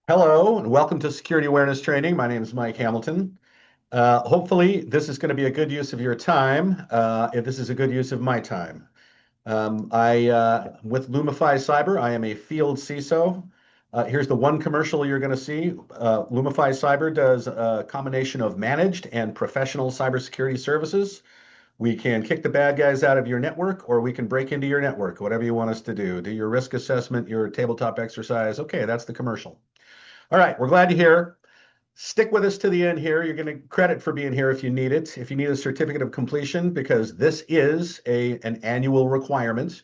Hello and welcome to Security Awareness Training. My name is Mike Hamilton. Hopefully, this is going to be a good use of your time. If this is a good use of my time. With Lumifi Cyber, I am a field CISO. Here's the one commercial you're going to see. Lumifi Cyber does a combination of managed and professional cybersecurity services. We can kick the bad guys out of your network, or we can break into your network, whatever you want us to do. Do your risk assessment, your tabletop exercise. Okay, that's the commercial. All right, we're glad you're here. Stick with us to the end here. You're going to credit for being here if you need it. If you need a certificate of completion, because this is an annual requirement.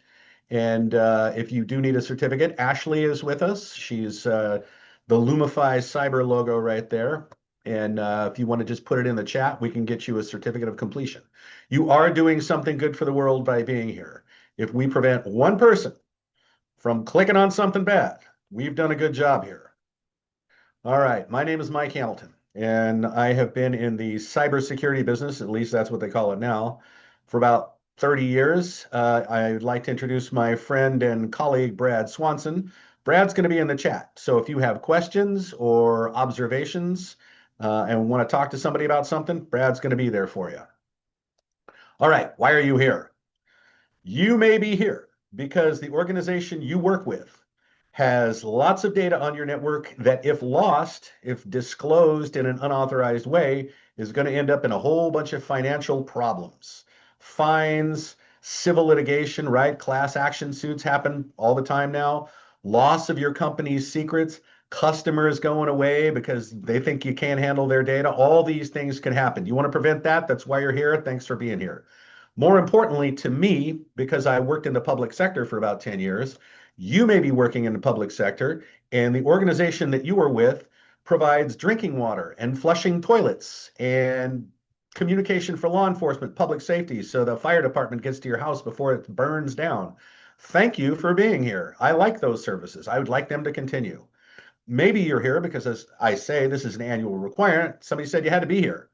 And if you do need a certificate, Ashley is with us. She's the Lumifi Cyber logo right there. And if you want to just put it in the chat, we can get you a certificate of completion. You are doing something good for the world by being here. If we prevent one person from clicking on something bad, we've done a good job here. All right, my name is Mike Hamilton, and I have been in the cybersecurity business, at least that's what they call it now, for about 30 years. I'd like to introduce my friend and colleague, Brad Swanson. Brad's going to be in the chat, so if you have questions or observations and want to talk to somebody about something, Brad's going to be there for you. All right, why are you here? You may be here because the organization you work with has lots of data on your network that, if lost, if disclosed in an unauthorized way, is going to end up in a whole bunch of financial problems. Fines, civil litigation, right? Class action suits happen all the time now. Loss of your company's secrets, customers going away because they think you can't handle their data. All these things can happen. You want to prevent that? That's why you're here. Thanks for being here. More importantly to me, because I worked in the public sector for about 10 years, you may be working in the public sector, and the organization that you are with provides drinking water and flushing toilets and communication for law enforcement, public safety, so the fire department gets to your house before it burns down. Thank you for being here. I like those services. I would like them to continue. Maybe you're here because, as I say, this is an annual requirement. Somebody said you had to be here.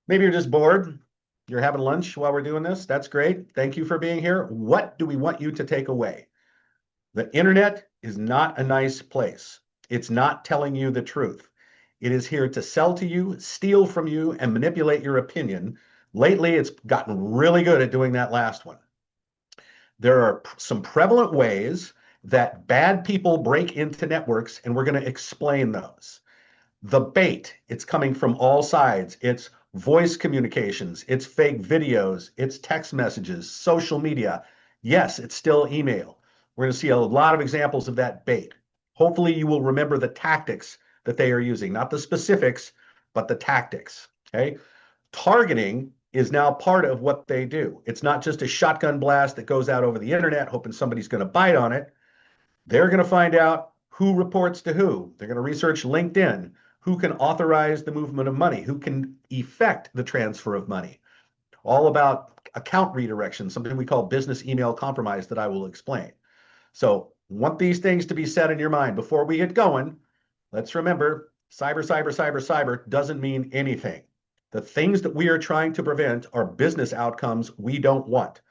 Maybe you're just bored. You're having lunch while we're doing this. That's great. Thank you for being here. What do we want you to take away? The internet is not a nice place. It's not telling you the truth. It is here to sell to you, steal from you, and manipulate your opinion. Lately, it's gotten really good at doing that last one. There are some prevalent ways that bad people break into networks, and we're going to explain those. The bait, it's coming from all sides. It's voice communications, it's fake videos, it's text messages, social media. Yes, it's still email. We're going to see a lot of examples of that bait. Hopefully, you will remember the tactics that they are using, not the specifics, but the tactics. Okay. Targeting is now part of what they do. It's not just a shotgun blast that goes out over the internet, hoping somebody's going to bite on it. They're going to find out who reports to who. They're going to research LinkedIn, who can authorize the movement of money, who can effect the transfer of money. All about account redirection, something we call business email compromise that I will explain. So want these things to be set in your mind. Before we get going, let's remember cyber doesn't mean anything. The things that we are trying to prevent are business outcomes we don't want.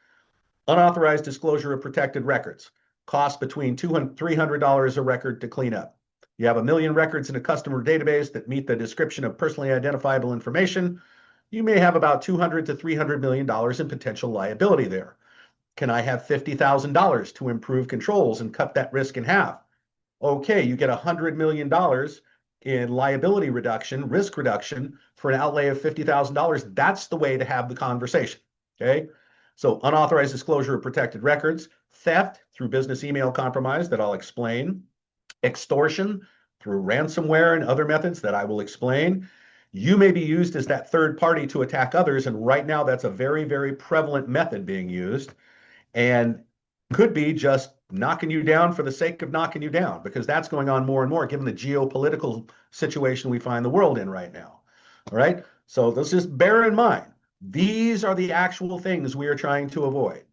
Unauthorized disclosure of protected records costs between $200 and $300 a record to clean up. You have 1 million records in a customer database that meet the description of personally identifiable information. You may have about $200 to $300 million in potential liability there. Can I have $50,000 to improve controls and cut that risk in half? Okay, you get $100 million in liability reduction, risk reduction for an outlay of $50,000. That's the way to have the conversation. Okay, so unauthorized disclosure of protected records, theft through business email compromise that I'll explain, extortion through ransomware and other methods that I will explain. You may be used as that third party to attack others, and right now that's a very, very prevalent method being used, and could be just knocking you down for the sake of knocking you down, because that's going on more and more given the geopolitical situation we find the world in right now. All right, so let's just bear in mind, these are the actual things we are trying to avoid.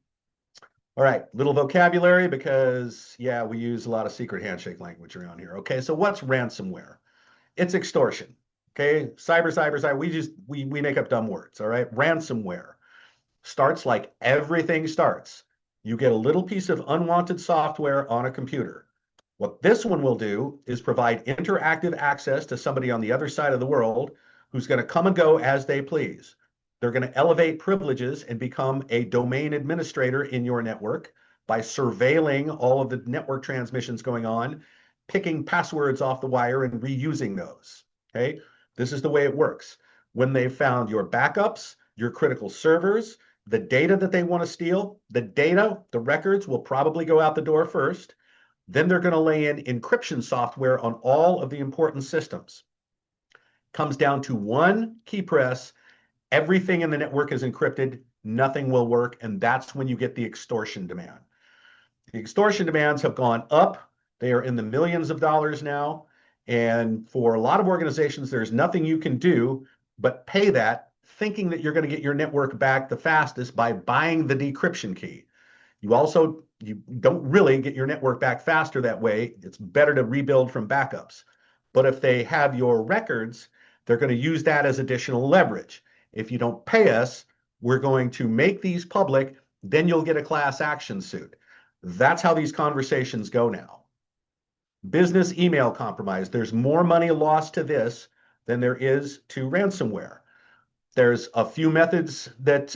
All right, little vocabulary because, yeah, we use a lot of secret handshake language around here. Okay, so what's ransomware? It's extortion. Okay, cyber. We make up dumb words. All right, ransomware starts like everything starts. You get a little piece of unwanted software on a computer. What this one will do is provide interactive access to somebody on the other side of the world who's going to come and go as they please. They're going to elevate privileges and become a domain administrator in your network by surveilling all of the network transmissions going on, picking passwords off the wire and reusing those. Okay, this is the way it works. When they've found your backups, your critical servers, the data that they want to steal, the records will probably go out the door first. Then they're going to lay in encryption software on all of the important systems. Comes down to one key press. Everything in the network is encrypted. Nothing will work. And that's when you get the extortion demand. The extortion demands have gone up. They are in the millions of dollars now. And for a lot of organizations, there's nothing you can do but pay that, thinking that you're going to get your network back the fastest by buying the decryption key. You don't really get your network back faster that way. It's better to rebuild from backups. But if they have your records, they're going to use that as additional leverage. If you don't pay us, we're going to make these public, then you'll get a class action suit. That's how these conversations go now. Business email compromise. There's more money lost to this than there is to ransomware. There's a few methods that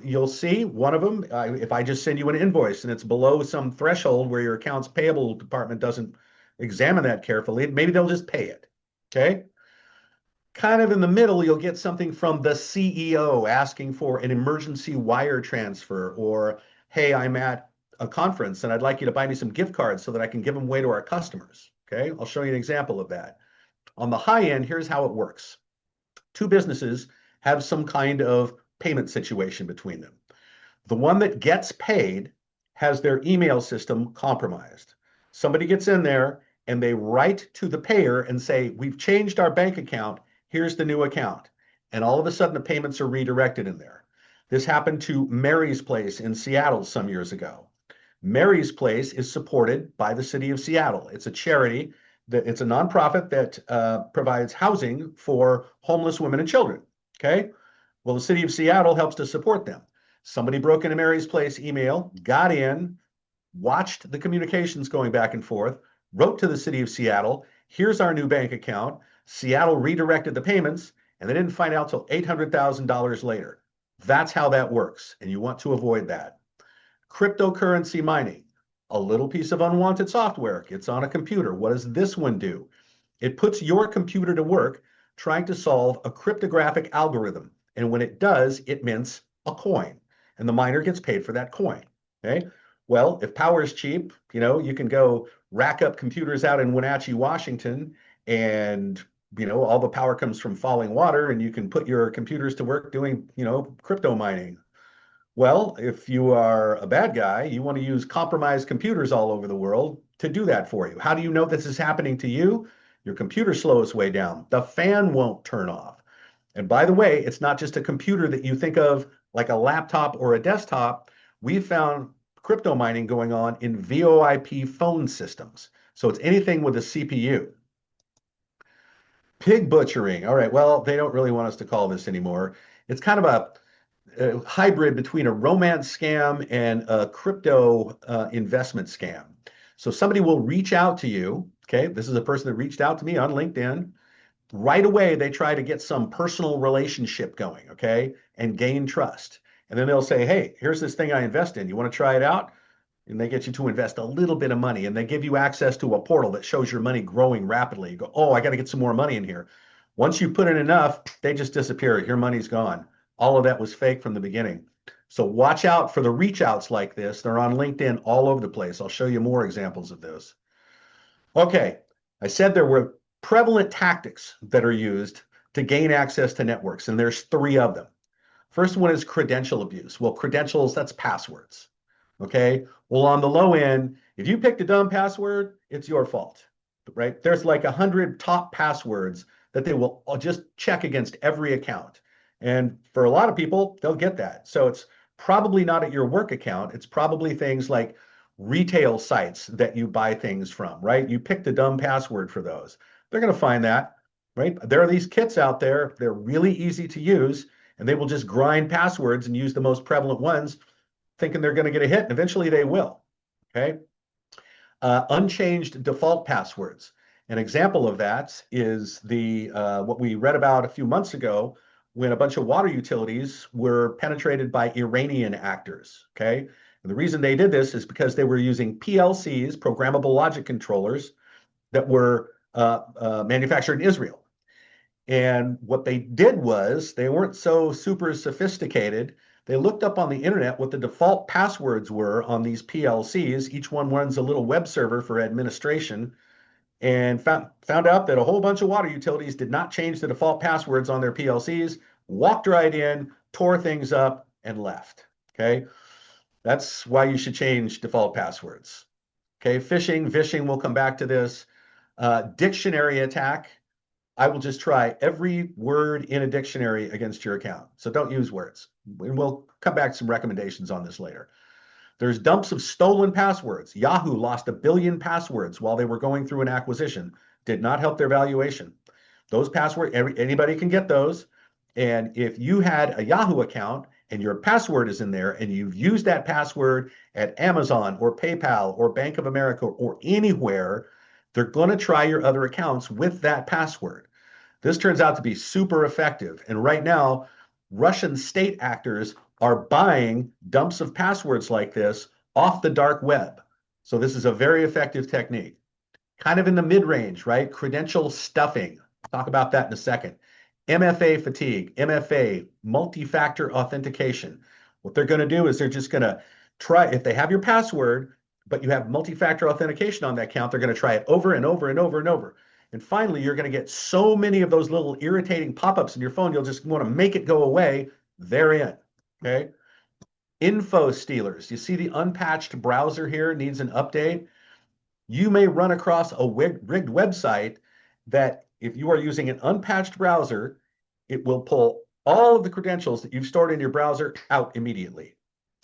you'll see. One of them, if I just send you an invoice and it's below some threshold where your accounts payable department doesn't examine that carefully, maybe they'll just pay it. Okay. Kind of in the middle, you'll get something from the CEO asking for an emergency wire transfer, or, hey, I'm at a conference and I'd like you to buy me some gift cards so that I can give them away to our customers. Okay. I'll show you an example of that. On the high end, here's how it works. Two businesses have some kind of payment situation between them. The one that gets paid has their email system compromised. Somebody gets in there and they write to the payer and say, we've changed our bank account. Here's the new account. And all of a sudden the payments are redirected in there. This happened to Mary's Place in Seattle some years ago. Mary's Place is supported by the city of Seattle. It's a charity, it's a nonprofit that provides housing for homeless women and children. Okay. Well, the city of Seattle helps to support them. Somebody broke into Mary's Place email, got in, watched the communications going back and forth, wrote to the city of Seattle, here's our new bank account. Seattle redirected the payments, and they didn't find out till $800,000 later. That's how that works, and you want to avoid that. Cryptocurrency mining, a little piece of unwanted software gets on a computer. What does this one do? It puts your computer to work trying to solve a cryptographic algorithm. And when it does, it mints a coin. And the miner gets paid for that coin. Okay. Well, if power is cheap, you can go rack up computers out in Wenatchee, Washington, and all the power comes from falling water, and you can put your computers to work doing, crypto mining. Well, if you are a bad guy, you want to use compromised computers all over the world to do that for you. How do you know this is happening to you? Your computer slows way down. The fan won't turn off. And by the way, it's not just a computer that you think of like a laptop or a desktop. We've found crypto mining going on in VoIP phone systems. So it's anything with a CPU. Pig butchering. All right, well, they don't really want us to call this anymore. It's kind of a hybrid between a romance scam and a crypto investment scam. So somebody will reach out to you. Okay, this is a person that reached out to me on LinkedIn. Right away, they try to get some personal relationship going, okay, and gain trust. And then they'll say, hey, here's this thing I invest in. You want to try it out? And they get you to invest a little bit of money, and they give you access to a portal that shows your money growing rapidly. You go, oh, I got to get some more money in here. Once you put in enough, they just disappear. Your money's gone. All of that was fake from the beginning. So watch out for the reach outs like this. They're on LinkedIn all over the place. I'll show you more examples of those. Okay, I said there were prevalent tactics that are used to gain access to networks, and there's 3 of them. First one is credential abuse. Well, credentials, that's passwords. Okay, well, on the low end, if you picked a dumb password, it's your fault, right? There's like 100 top passwords that they will just check against every account. And for a lot of people, they'll get that. So it's probably not at your work account. It's probably things like retail sites that you buy things from, right? You picked a dumb password for those. They're going to find that, right? There are these kits out there. They're really easy to use, and they will just grind passwords and use the most prevalent ones, thinking they're going to get a hit, and eventually they will, okay? unchanged default passwords. An example of that is the what we read about a few months ago when a bunch of water utilities were penetrated by Iranian actors. Okay, and the reason they did this is because they were using PLCs, programmable logic controllers, that were manufactured in Israel. And what they did was they weren't so super sophisticated. They looked up on the internet what the default passwords were on these PLCs. Each one runs a little web server for administration, and found out that a whole bunch of water utilities did not change the default passwords on their PLCs, walked right in, tore things up, and left. Okay, that's why you should change default passwords. Okay, phishing, vishing, we'll come back to this. Dictionary attack. I will just try every word in a dictionary against your account. So don't use words. And we'll come back to some recommendations on this later. There's dumps of stolen passwords. Yahoo lost 1 billion passwords while they were going through an acquisition. Did not help their valuation. Those passwords, anybody can get those. And if you had a Yahoo account and your password is in there and you've used that password at Amazon or PayPal or Bank of America or anywhere, they're going to try your other accounts with that password. This turns out to be super effective. And right now, Russian state actors are buying dumps of passwords like this off the dark web. So this is a very effective technique. Kind of in the mid-range, right? Credential stuffing. Talk about that in a second. MFA fatigue, MFA, multi-factor authentication. What they're going to do is they're just going to try, if they have your password, but you have multi-factor authentication on that account, they're going to try it over and over and over and over. And finally, you're going to get so many of those little irritating pop-ups in your phone, you'll just want to make it go away. They're in. Okay. Info stealers. You see the unpatched browser here needs an update. You may run across a rigged website that if you are using an unpatched browser, it will pull all of the credentials that you've stored in your browser out immediately.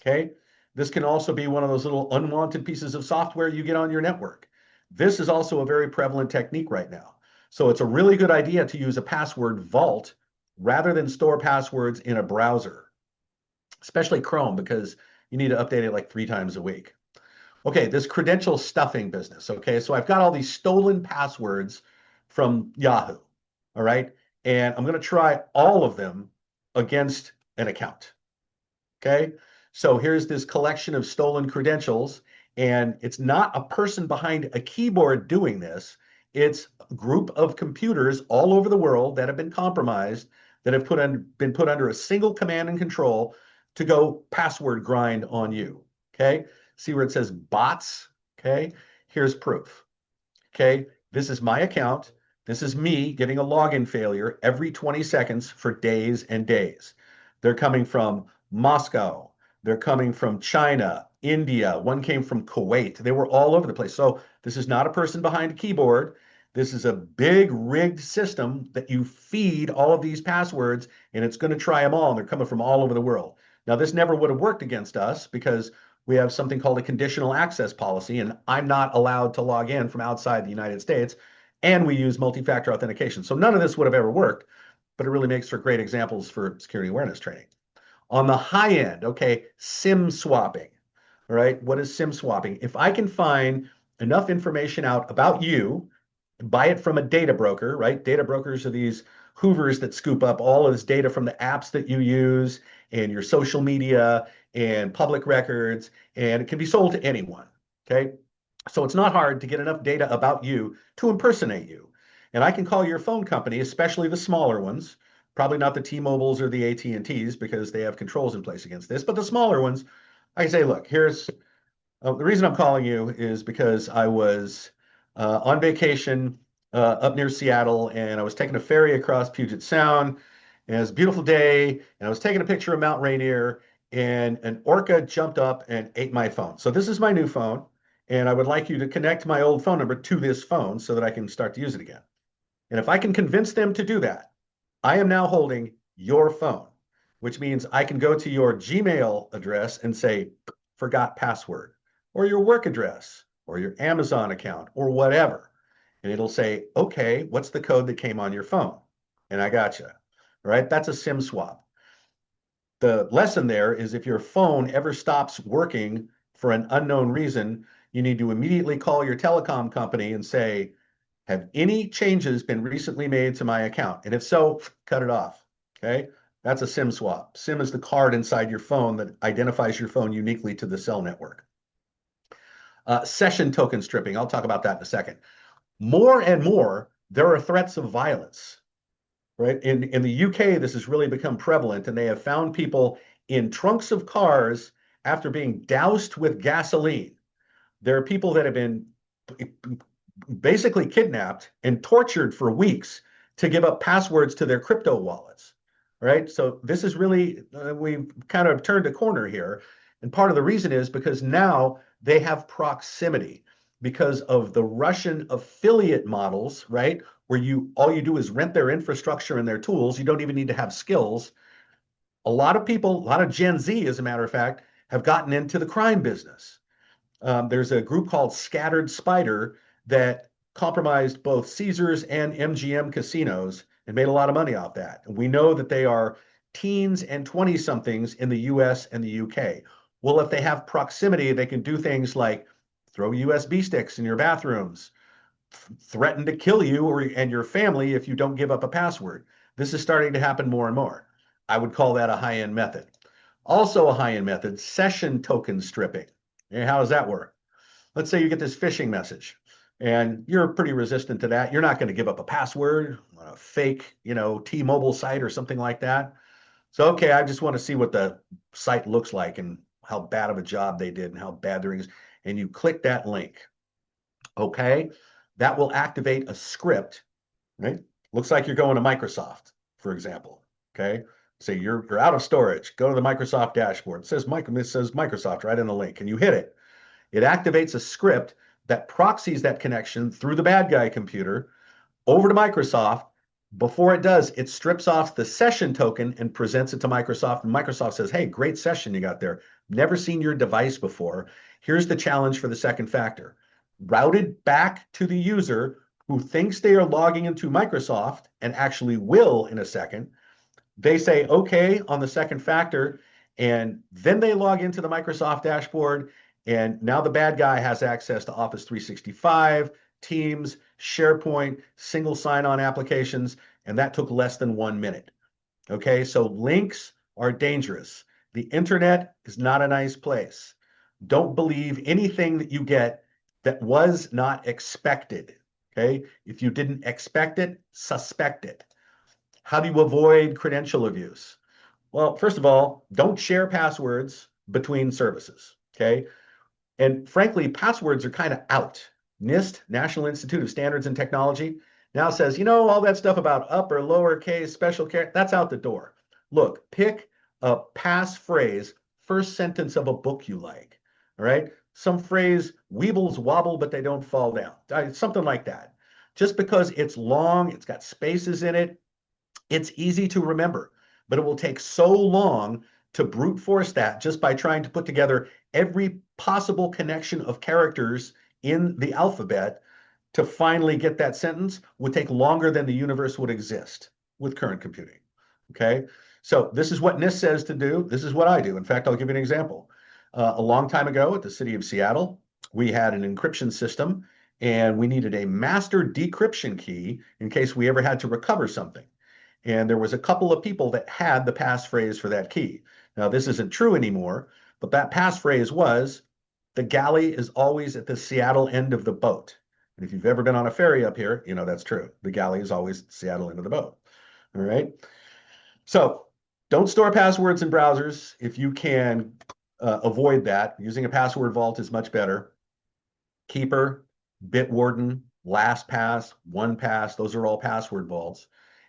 Okay. This can also be one of those little unwanted pieces of software you get on your network. This is also a very prevalent technique right now. So it's a really good idea to use a password vault rather than store passwords in a browser, especially Chrome, because you need to update it like 3 times a week. Okay, this credential stuffing business. Okay, so I've got all these stolen passwords from Yahoo. All right, and I'm going to try all of them against an account. Okay, so here's this collection of stolen credentials, and it's not a person behind a keyboard doing this. It's a group of computers all over the world that have been compromised, that have been put under a single command and control to go password grind on you. Okay, see where it says bots? Okay, here's proof. Okay, this is my account. This is me getting a login failure every 20 seconds for days and days. They're coming from Moscow. They're coming from China, India. One came from Kuwait. They were all over the place. So this is not a person behind a keyboard. This is a big rigged system that you feed all of these passwords, and it's going to try them all. And they're coming from all over the world. Now, this never would have worked against us because we have something called a conditional access policy, and I'm not allowed to log in from outside the United States. And we use multi-factor authentication. So none of this would have ever worked, but it really makes for great examples for security awareness training. On the high end, okay, SIM swapping. All right, what is SIM swapping? If I can find enough information out about you, buy it from a data broker, right? Data brokers are these hoovers that scoop up all of this data from the apps that you use and your social media and public records, and it can be sold to anyone, okay? So it's not hard to get enough data about you to impersonate you. And I can call your phone company, especially the smaller ones, probably not the T-Mobiles or the AT&Ts because they have controls in place against this, but the smaller ones, I say, look, here's the reason I'm calling you is because I was on vacation up near Seattle, and I was taking a ferry across Puget Sound, and it was a beautiful day, and I was taking a picture of Mount Rainier, and an orca jumped up and ate my phone. So this is my new phone, and I would like you to connect my old phone number to this phone so that I can start to use it again. And if I can convince them to do that, I am now holding your phone, which means I can go to your Gmail address and say, forgot password, or your work address, or your Amazon account, or whatever. And it'll say, okay, what's the code that came on your phone? And I gotcha. All right, that's a SIM swap. The lesson there is if your phone ever stops working for an unknown reason, You need to immediately call your telecom company and say, have any changes been recently made to my account? And if so, cut it off. Okay. That's a SIM swap. SIM is the card inside your phone that identifies your phone uniquely to the cell network. Session token stripping. I'll talk about that in a second. More and more, there are threats of violence, right? In the UK, this has really become prevalent, and they have found people in trunks of cars after being doused with gasoline. There are people that have been basically kidnapped and tortured for weeks to give up passwords to their crypto wallets, right? So this is really, we've kind of turned a corner here. And part of the reason is because now they have proximity because of the Russian affiliate models, right? Where all you do is rent their infrastructure and their tools. You don't even need to have skills. A lot of people, a lot of Gen Z, as a matter of fact, have gotten into the crime business. There's a group called Scattered Spider that compromised both Caesars and MGM casinos and made a lot of money off that. And we know that they are teens and 20 somethings in the US and the UK. Well, if they have proximity, they can do things like throw USB sticks in your bathrooms, threaten to kill you and your family if you don't give up a password. This is starting to happen more and more. I would call that a high-end method. Also a high-end method, session token stripping. And how does that work? Let's say you get this phishing message and you're pretty resistant to that. You're not going to give up a password on a fake, T-Mobile site or something like that. So, okay, I just want to see what the site looks like and how bad of a job they did and how bad they're is. And you click that link. Okay, that will activate a script, right? Looks like you're going to Microsoft, for example. Okay, say you're out of storage. Go to the Microsoft dashboard. It says Microsoft right in the link, and you hit it. It activates a script that proxies that connection through the bad guy computer over to Microsoft. Before it does, it strips off the session token and presents it to Microsoft. And Microsoft says, hey, great session you got there. Never seen your device before. Here's the challenge for the second factor. Routed back to the user who thinks they are logging into Microsoft and actually will in a second. They say, okay, on the second factor, and then they log into the Microsoft dashboard. And now the bad guy has access to Office 365, Teams, SharePoint, single sign-on applications, and that took less than 1 minute. Okay, so links are dangerous. The internet is not a nice place. Don't believe anything that you get that was not expected. Okay, if you didn't expect it, suspect it. How do you avoid credential abuse? Well, first of all, don't share passwords between services. Okay, and frankly, passwords are kind of out. NIST, National Institute of Standards and Technology, now says, all that stuff about upper, lowercase, special character, that's out the door. Look, pick a passphrase, first sentence of a book you like, all right? Some phrase, weebles wobble, but they don't fall down. Something like that. Just because it's long, it's got spaces in it, it's easy to remember, but it will take so long to brute force that just by trying to put together every possible connection of characters in the alphabet to finally get that sentence would take longer than the universe would exist with current computing. Okay, so this is what NIST says to do. This is what I do. In fact, I'll give you an example. A long time ago at the city of Seattle, we had an encryption system and we needed a master decryption key in case we ever had to recover something. And there was a couple of people that had the passphrase for that key. Now, this isn't true anymore, but that passphrase was, the galley is always at the Seattle end of the boat. And if you've ever been on a ferry up here, that's true. The galley is always the Seattle end of the boat. All right. So don't store passwords in browsers. If you can avoid that, using a password vault is much better. Keeper, Bitwarden, LastPass, OnePass, those are all password vaults.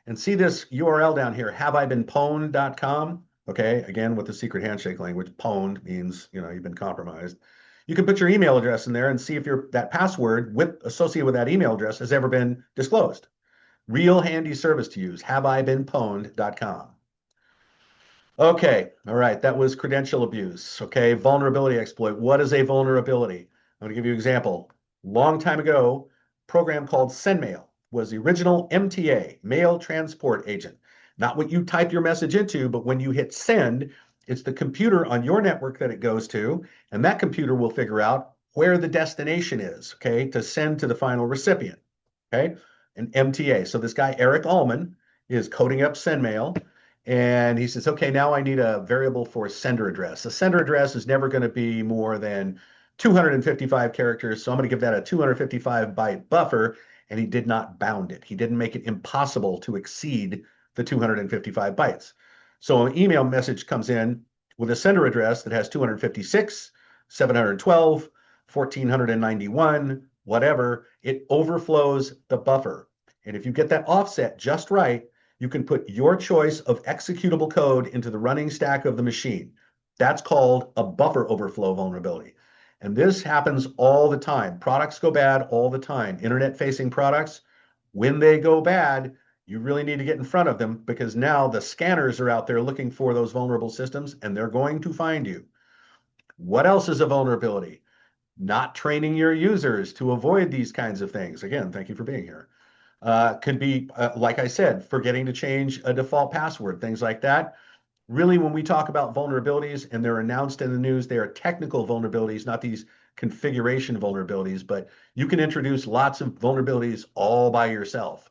And see this URL down here, haveibeenpwned.com. Okay, again, with the secret handshake language, pwned means, you've been compromised. You can put your email address in there and see if that password associated with that email address has ever been disclosed. Real handy service to use, haveibeenpwned.com. Okay, all right, that was credential abuse. Okay, vulnerability exploit. What is a vulnerability? I'm going to give you an example. Long time ago, a program called SendMail was the original MTA, mail transport agent. Not what you type your message into, but when you hit send, it's the computer on your network that it goes to, and that computer will figure out where the destination is, okay, to send to the final recipient, okay? An MTA. So this guy, Eric Allman, is coding up SendMail, and he says, okay, now I need a variable for sender address. The sender address is never going to be more than 255 characters, so I'm going to give that a 255 byte buffer, and he did not bound it. He didn't make it impossible to exceed the 255 bytes. So an email message comes in with a sender address that has 256, 712, 1491, whatever, it overflows the buffer. And if you get that offset just right, you can put your choice of executable code into the running stack of the machine. That's called a buffer overflow vulnerability. And this happens all the time. Products go bad all the time. Internet-facing products, when they go bad, you really need to get in front of them because now the scanners are out there looking for those vulnerable systems and they're going to find you. What else is a vulnerability? Not training your users to avoid these kinds of things. Again, thank you for being here. Could be, like I said, forgetting to change a default password, things like that. Really, when we talk about vulnerabilities and they're announced in the news, they are technical vulnerabilities, not these configuration vulnerabilities, but you can introduce lots of vulnerabilities all by yourself.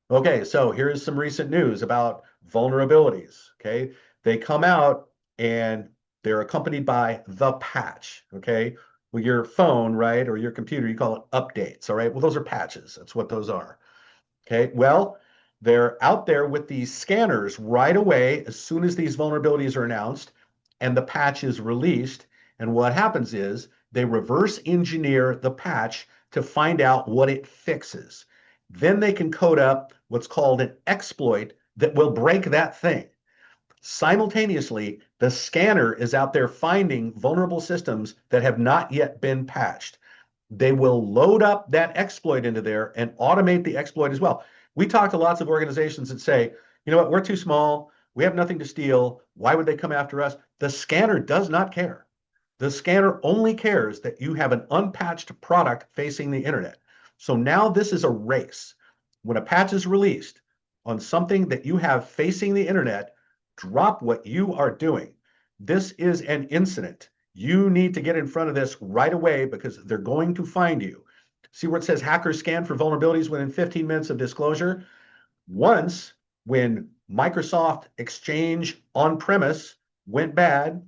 Okay, so here's some recent news about vulnerabilities, okay? They come out and they're accompanied by the patch, okay? Well, your phone, right, or your computer, you call it updates, all right? Well, those are patches. That's what those are, okay? Well, they're out there with these scanners right away as soon as these vulnerabilities are announced and the patch is released. And what happens is they reverse engineer the patch to find out what it fixes. Then they can code up what's called an exploit that will break that thing. Simultaneously, the scanner is out there finding vulnerable systems that have not yet been patched. They will load up that exploit into there and automate the exploit as well. We talk to lots of organizations that say, you know what, we're too small. We have nothing to steal. Why would they come after us? The scanner does not care. The scanner only cares that you have an unpatched product facing the internet. So now this is a race. When a patch is released on something that you have facing the internet, drop what you are doing. This is an incident. You need to get in front of this right away because they're going to find you. See where it says hackers scan for vulnerabilities within 15 minutes of disclosure? Once, when Microsoft Exchange on-premise went bad,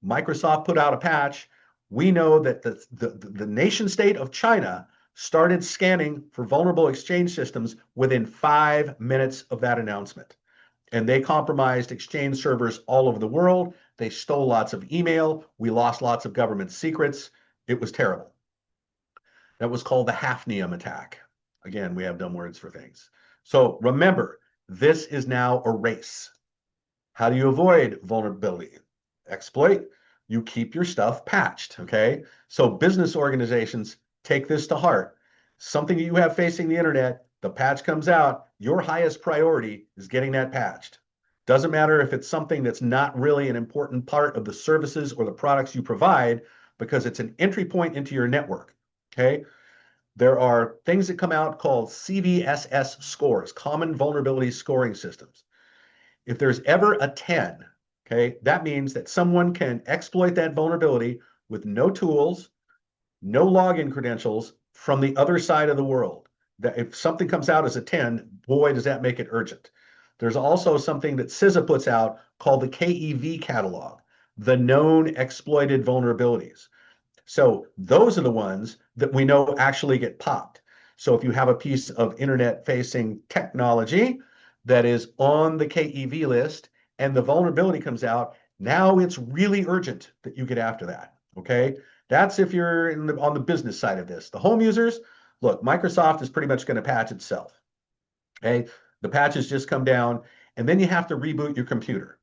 Microsoft put out a patch. We know that the nation state of China started scanning for vulnerable Exchange systems within 5 minutes of that announcement. And they compromised Exchange servers all over the world. They stole lots of email. We lost lots of government secrets. It was terrible. That was called the Hafnium attack. Again, we have dumb words for things. So remember, this is now a race. How do you avoid vulnerability? Exploit. You keep your stuff patched, okay? So business organizations take this to heart. Something that you have facing the internet, the patch comes out, your highest priority is getting that patched. Doesn't matter if it's something that's not really an important part of the services or the products you provide, because it's an entry point into your network, okay? There are things that come out called CVSS scores, Common Vulnerability Scoring Systems. If there's ever a 10, okay, that means that someone can exploit that vulnerability with no tools, no login credentials from the other side of the world. That if something comes out as a 10, boy, does that make it urgent. There's also something that CISA puts out called the KEV catalog, the known exploited vulnerabilities. So those are the ones that we know actually get popped. So if you have a piece of internet-facing technology that is on the KEV list and the vulnerability comes out, now it's really urgent that you get after that, okay? That's if you're on the business side of this. The home users, look, Microsoft is pretty much going to patch itself, okay? The patches just come down, and then you have to reboot your computer.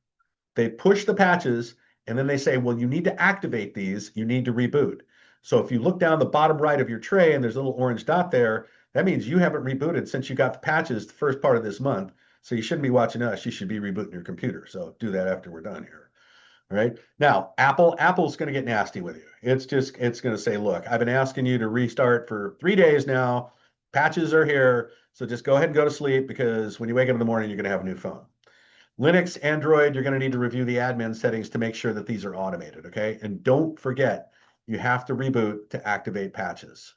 They push the patches, and then they say, well, you need to activate these. You need to reboot. So if you look down the bottom right of your tray and there's a little orange dot there, that means you haven't rebooted since you got the patches the first part of this month. So you shouldn't be watching us. You should be rebooting your computer. So do that after we're done here. All right. Now, Apple's going to get nasty with you. It's going to say, look, I've been asking you to restart for 3 days now. Patches are here. So just go ahead and go to sleep because when you wake up in the morning, you're going to have a new phone. Linux, Android, you're going to need to review the admin settings to make sure that these are automated, okay? And don't forget, You have to reboot to activate patches.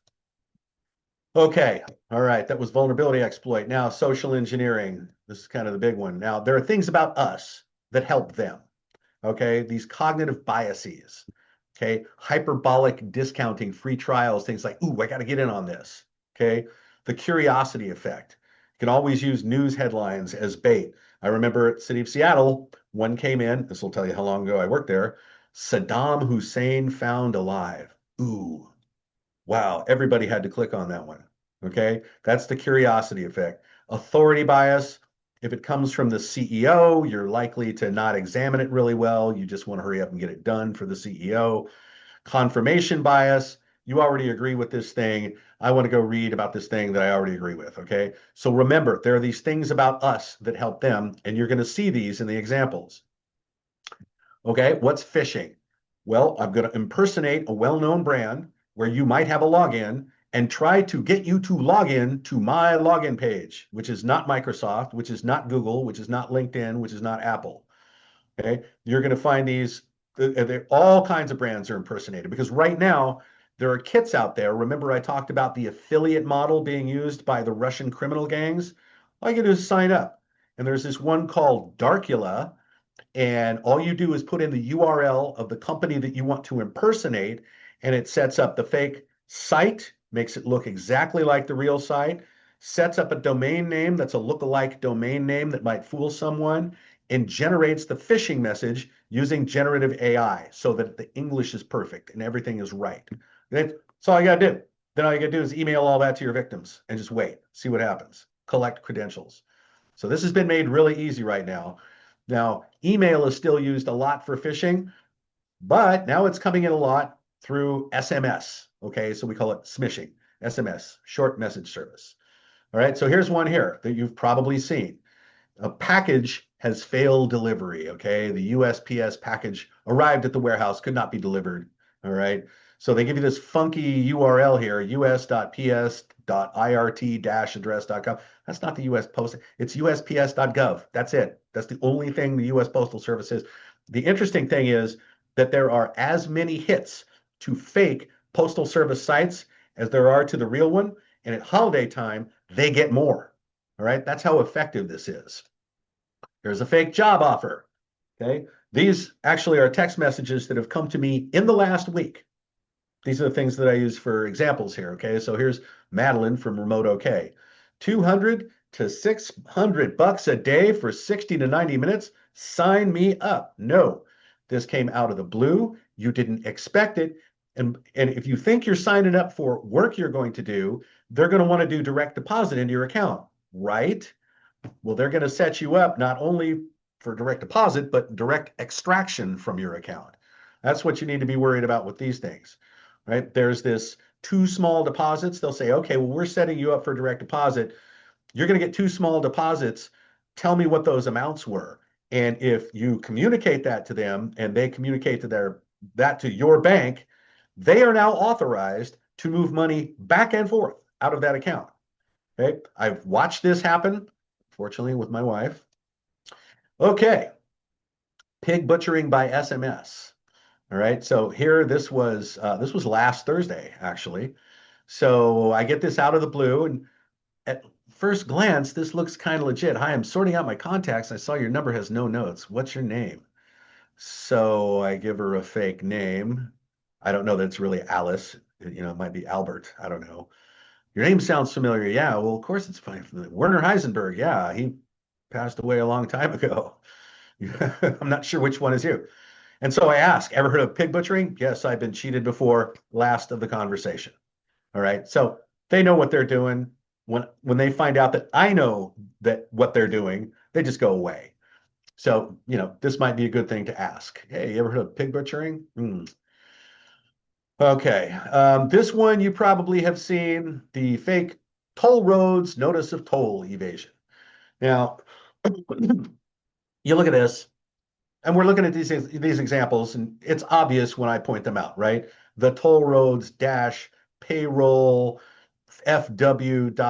Okay, all right, that was vulnerability exploit. Now, social engineering. This is kind of the big one. Now, there are things about us that help them. Okay, these cognitive biases. Okay, hyperbolic discounting, free trials, things like, ooh, I got to get in on this. Okay, the curiosity effect. You can always use news headlines as bait. I remember at City of Seattle, one came in, this will tell you how long ago I worked there. Saddam Hussein found alive. Ooh, wow, everybody had to click on that one. Okay, that's the curiosity effect. Authority bias. If it comes from the CEO, you're likely to not examine it really well. You just want to hurry up and get it done for the CEO. Confirmation bias. You already agree with this thing. I want to go read about this thing that I already agree with. Okay. So remember, there are these things about us that help them, and you're going to see these in the examples. Okay. What's phishing? Well, I'm going to impersonate a well-known brand where you might have a login and try to get you to log in to my login page, which is not Microsoft, which is not Google, which is not LinkedIn, which is not Apple. Okay. You're going to find these, all kinds of brands are impersonated because right now there are kits out there. Remember, I talked about the affiliate model being used by the Russian criminal gangs. All you can do is sign up. And there's this one called Darkula, and all you do is put in the URL of the company that you want to impersonate, and it sets up the fake site, makes it look exactly like the real site, sets up a domain name that's a lookalike domain name that might fool someone, and generates the phishing message using generative AI so that the English is perfect and everything is right. That's all you got to do. Then all you got to do is email all that to your victims and just wait, see what happens, collect credentials. So this has been made really easy right now. Now, email is still used a lot for phishing, but now it's coming in a lot through SMS. Okay, so we call it smishing, SMS, short message service. All right, so here's one here that you've probably seen. A package has failed delivery. Okay, the USPS package arrived at the warehouse, could not be delivered. All right, so they give you this funky URL here, us.ps.irt-address.com. That's not the US Post. It's USPS.gov. That's it. That's the only thing the US Postal Service is. The interesting thing is that there are as many hits to fake Postal Service sites as there are to the real one. And at holiday time, they get more. All right, that's how effective this is. Here's a fake job offer. Okay, these actually are text messages that have come to me in the last week. These are the things that I use for examples here. Okay, so here's Madeline from Remote OK. 200 to 600 bucks a day for 60 to 90 minutes. Sign me up. No, this came out of the blue. You didn't expect it. And if you think you're signing up for work you're going to do, they're going to want to do direct deposit into your account, right? Well, they're going to set you up not only for direct deposit, but direct extraction from your account. That's what you need to be worried about with these things, right? There's this two small deposits. They'll say, okay, well, we're setting you up for direct deposit. You're going to get two small deposits. Tell me what those amounts were. And if you communicate that to them and they communicate to that to your bank, they are now authorized to move money back and forth out of that account. Okay, I've watched this happen, fortunately, with my wife. Okay, pig butchering by SMS. All right, so here this was last Thursday actually. So I get this out of the blue, and at first glance, this looks kind of legit. Hi, I'm sorting out my contacts. I saw your number has no notes. What's your name? So I give her a fake name. I don't know that it's really Alice. You know, it might be Albert. I don't know. Your name sounds familiar. Yeah, well, of course it's fine. Werner Heisenberg. Yeah, he passed away a long time ago. I'm not sure which one is you. And so I ask, ever heard of pig butchering? Yes, I've been cheated before. Last of the conversation. All right. So they know what they're doing. When they find out that I know that what they're doing, they just go away. So, you know, this might be a good thing to ask. Hey, you ever heard of pig butchering? Okay. This one you probably have seen, the fake toll roads notice of toll evasion. Now, you look at this, and we're looking at these examples, and it's obvious when I point them out, right? The toll roads dash payroll fw.xinu/u.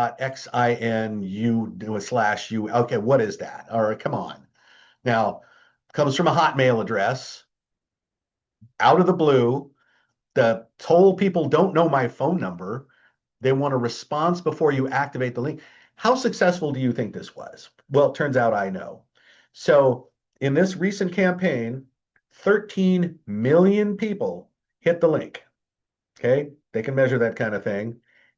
Okay, what is that? All right, come on. Now, comes from a Hotmail address, out of the blue. The toll people don't know my phone number. They want a response before you activate the link. How successful do you think this was? Well, it turns out I know. So in this recent campaign, 13 million people hit the link. Okay. They can measure that kind of thing.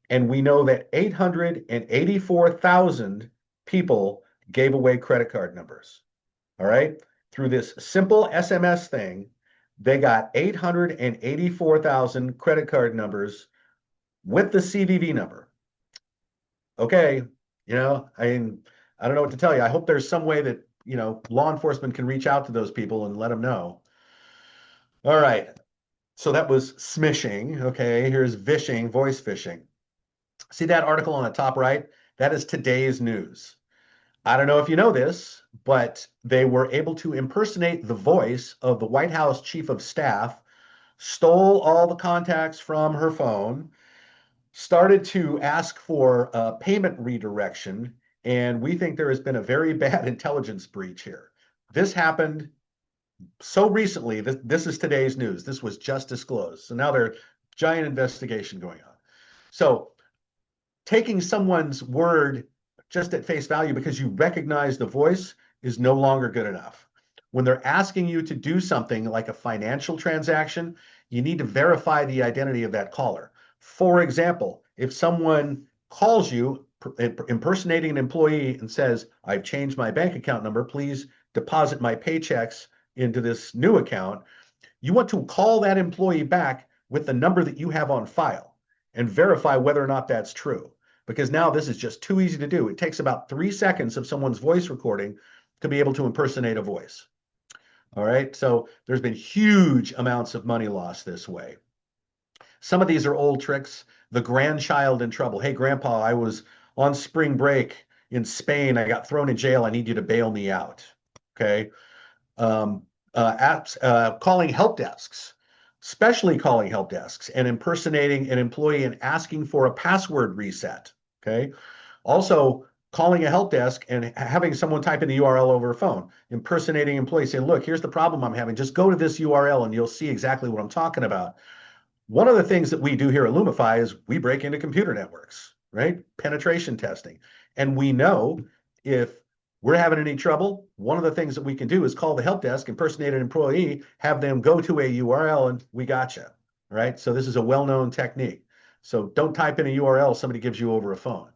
And we know that 884,000 people gave away credit card numbers. All right. Through this simple SMS thing, they got 884,000 credit card numbers with the CVV number. Okay. I don't know what to tell you. I hope there's some way that, law enforcement can reach out to those people and let them know. All right. So that was smishing. Okay. Here's vishing, voice phishing. See that article on the top right? That is today's news. I don't know if you know this, but they were able to impersonate the voice of the White House chief of staff, stole all the contacts from her phone, started to ask for payment redirection, and we think there has been a very bad intelligence breach here. This happened so recently. This is today's news. This was just disclosed. So now there's giant investigation going on. So taking someone's word just at face value because you recognize the voice is no longer good enough. When they're asking you to do something like a financial transaction, you need to verify the identity of that caller. For example, if someone calls you impersonating an employee and says, I've changed my bank account number, please deposit my paychecks into this new account, you want to call that employee back with the number that you have on file and verify whether or not that's true. Because now this is just too easy to do. It takes about 3 seconds of someone's voice recording to be able to impersonate a voice. All right, so there's been huge amounts of money lost this way. Some of these are old tricks. The grandchild in trouble. Hey, grandpa, I was on spring break in Spain. I got thrown in jail. I need you to bail me out. Okay. Calling help desks, especially calling help desks and impersonating an employee and asking for a password reset. Okay. Also, calling a help desk and having someone type in the URL over a phone, impersonating employees, saying, look, here's the problem I'm having. Just go to this URL and you'll see exactly what I'm talking about. One of the things that we do here at Lumifi is we break into computer networks, right? Penetration testing. And we know if we're having any trouble, one of the things that we can do is call the help desk, impersonate an employee, have them go to a URL, and we got you, right? So this is a well-known technique. So don't type in a URL somebody gives you over a phone.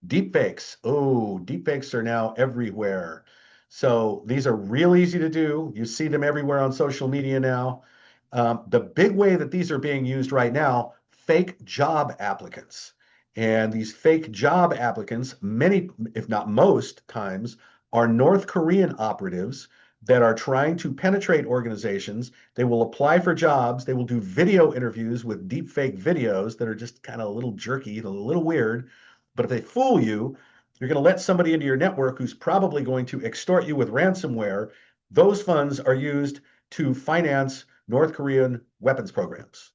Deepfakes. Oh, deepfakes are now everywhere. So these are real easy to do. You see them everywhere on social media now. The big way that these are being used right now, fake job applicants. And these fake job applicants, many, if not most times, are North Korean operatives that are trying to penetrate organizations. They will apply for jobs. They will do video interviews with deep fake videos that are just kind of a little jerky, a little weird. But if they fool you, you're going to let somebody into your network who's probably going to extort you with ransomware. Those funds are used to finance North Korean weapons programs.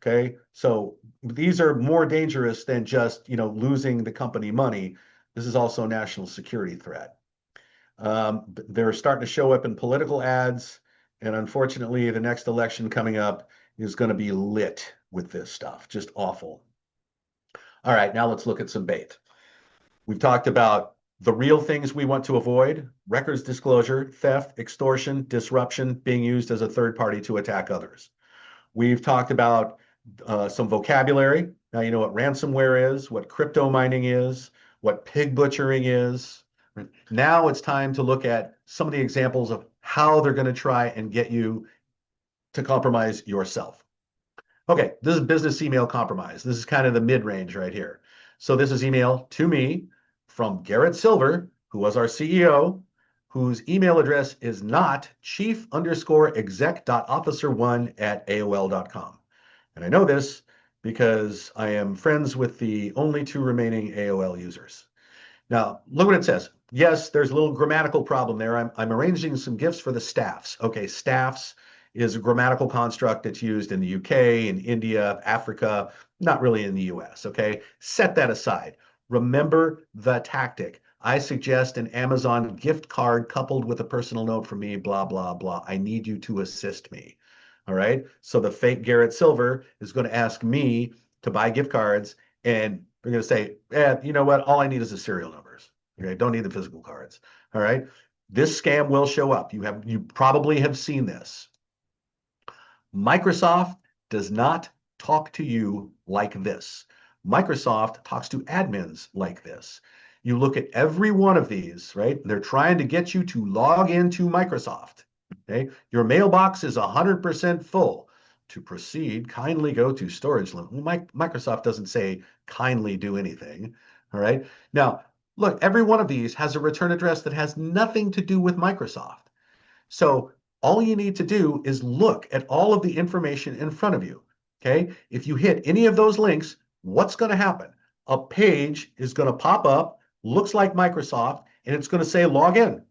Okay, so these are more dangerous than just losing the company money. This is also a national security threat. They're starting to show up in political ads, and unfortunately, the next election coming up is going to be lit with this stuff. Just awful. All right, now let's look at some bait. We've talked about the real things we want to avoid: records disclosure, theft, extortion, disruption, being used as a third party to attack others. We've talked about some vocabulary. Now you know what ransomware is, what crypto mining is, what pig butchering is. Now it's time to look at some of the examples of how they're going to try and get you to compromise yourself. Okay, this is business email compromise. This is kind of the mid-range right here. So this is email to me from Garrett Silver, who was our CEO, whose email address is not chief_exec.officer1@aol.com. And I know this because I am friends with the only 2 remaining AOL users. Now, look what it says. Yes, there's a little grammatical problem there. I'm arranging some gifts for the staffs. Okay, staffs is a grammatical construct that's used in the UK, in India, Africa, not really in the US, okay? Set that aside. Remember the tactic. I suggest an Amazon gift card coupled with a personal note from me, blah, blah, blah. I need you to assist me. All right. So the fake Garrett Silver is going to ask me to buy gift cards, and they're going to say, you know what? All I need is the serial numbers. Okay. Don't need the physical cards. All right. This scam will show up. You probably have seen this. Microsoft does not talk to you like this. Microsoft talks to admins like this. You look at every one of these, right? They're trying to get you to log into Microsoft. Okay. Your mailbox is 100% full. To proceed, kindly go to storage limit. Well, Microsoft doesn't say kindly do anything. All right. Now, look, every one of these has a return address that has nothing to do with Microsoft. So all you need to do is look at all of the information in front of you. Okay. If you hit any of those links, what's going to happen? A page is going to pop up, looks like Microsoft, and it's going to say log in.